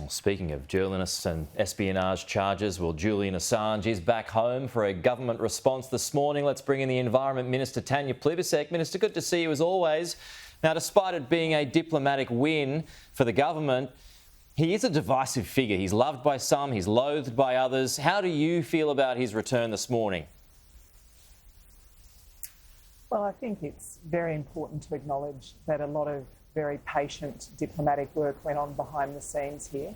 Speaking of journalists and espionage charges, well, Julian Assange is back home for a government response this morning. Let's bring in the Environment Minister, Tanya Plibersek. Minister, good to see you as always. Now, despite it being a diplomatic win for the government, he is a divisive figure. He's loved by some, he's loathed by others. How do you feel about his return this morning? Well, I think it's very important to acknowledge that a lot of very patient diplomatic work went on behind the scenes here.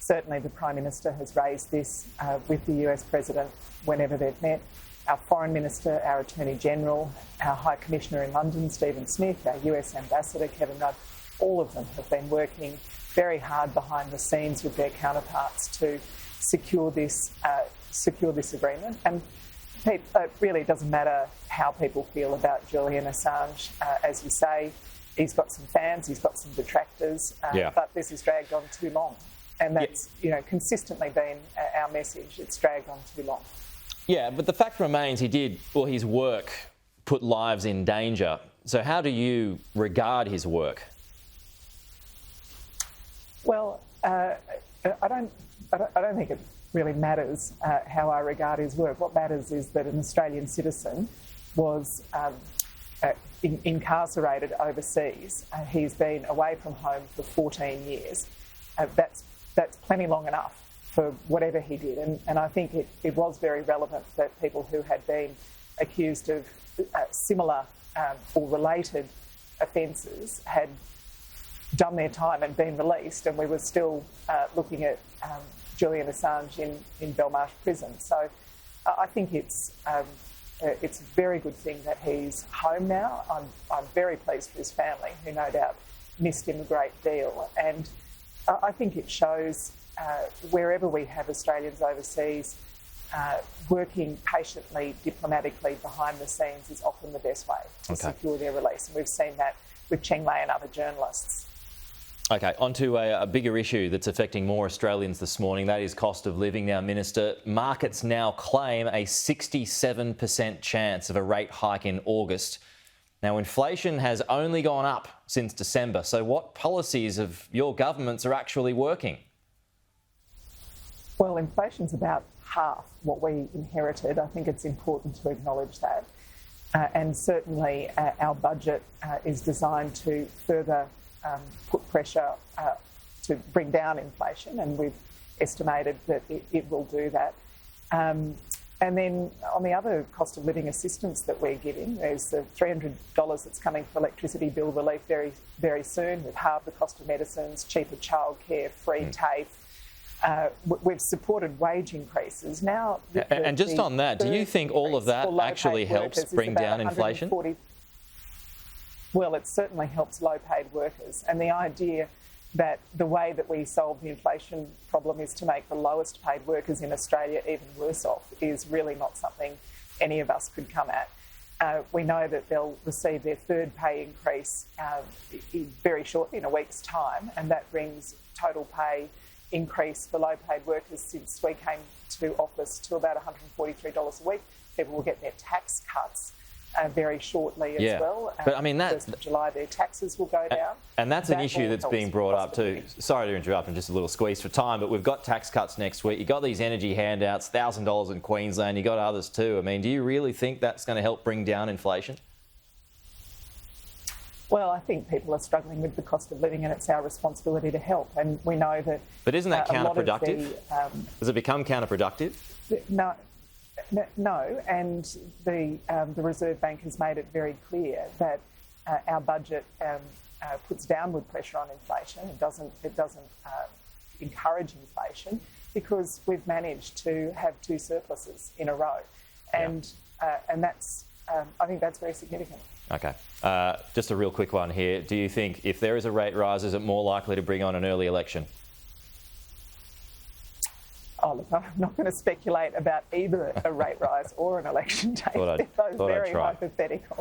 Certainly the Prime Minister has raised this with the US President whenever they've met. Our Foreign Minister, our Attorney General, our High Commissioner in London, Stephen Smith, our US Ambassador, Kevin Rudd, all of them have been working very hard behind the scenes with their counterparts to secure this agreement. And it really doesn't matter how people feel about Julian Assange. As you say, he's got some fans, he's got some detractors, but this has dragged on too long. And that's consistently been our message. It's dragged on too long. Yeah, but the fact remains his work put lives in danger. So how do you regard his work? Well, I don't think it really matters how I regard his work. What matters is that an Australian citizen was incarcerated overseas. He's been away from home for 14 years. That's plenty long enough for whatever he did. And I think it was very relevant that people who had been accused of similar or related offences had done their time and been released, and we were still looking at Julian Assange in Belmarsh prison. So I think it's a very good thing that he's home now. I'm very pleased for his family, who no doubt missed him a great deal. And I think it shows wherever we have Australians overseas, working patiently, diplomatically behind the scenes is often the best way to secure their release. And we've seen that with Cheng Lei and other journalists. OK, on to a bigger issue that's affecting more Australians this morning. That is cost of living. Now, Minister, markets now claim a 67% chance of a rate hike in August. Now, inflation has only gone up since December. So what policies of your governments are actually working? Well, inflation's about half what we inherited. I think it's important to acknowledge that. And certainly our budget is designed to further put pressure to bring down inflation, and we've estimated that it will do that. And then on the other cost of living assistance that we're giving, there's the $300 that's coming for electricity bill relief very, very soon. We've halved the cost of medicines, cheaper childcare, free TAFE. We've supported wage increases. Now, and just on that, do you think all of that actually helps bring down inflation? Well, it certainly helps low-paid workers. And the idea that the way that we solve the inflation problem is to make the lowest-paid workers in Australia even worse off is really not something any of us could come at. We know that they'll receive their third pay increase very shortly, in a week's time, and that brings total pay increase for low-paid workers since we came to office to about $143 a week. People will get their tax cuts very shortly as well. But I mean, that 1st of July, their taxes will go down. And that's an issue that's being brought up too. Sorry to interrupt, and just a little squeeze for time, but we've got tax cuts next week. You've got these energy handouts, $1,000 in Queensland, you've got others too. I mean, do you really think that's going to help bring down inflation? Well, I think people are struggling with the cost of living, and it's our responsibility to help. And we know that. But isn't that counterproductive? Does it become counterproductive? No, and the Reserve Bank has made it very clear that our budget puts downward pressure on inflation. It doesn't encourage inflation, because we've managed to have two surpluses in a row, and that's I think that's very significant. OK. Just a real quick one here. Do you think if there is a rate rise, is it more likely to bring on an early election? Oh, look, I'm not going to speculate about either a rate rise or an election date. They're both very hypothetical.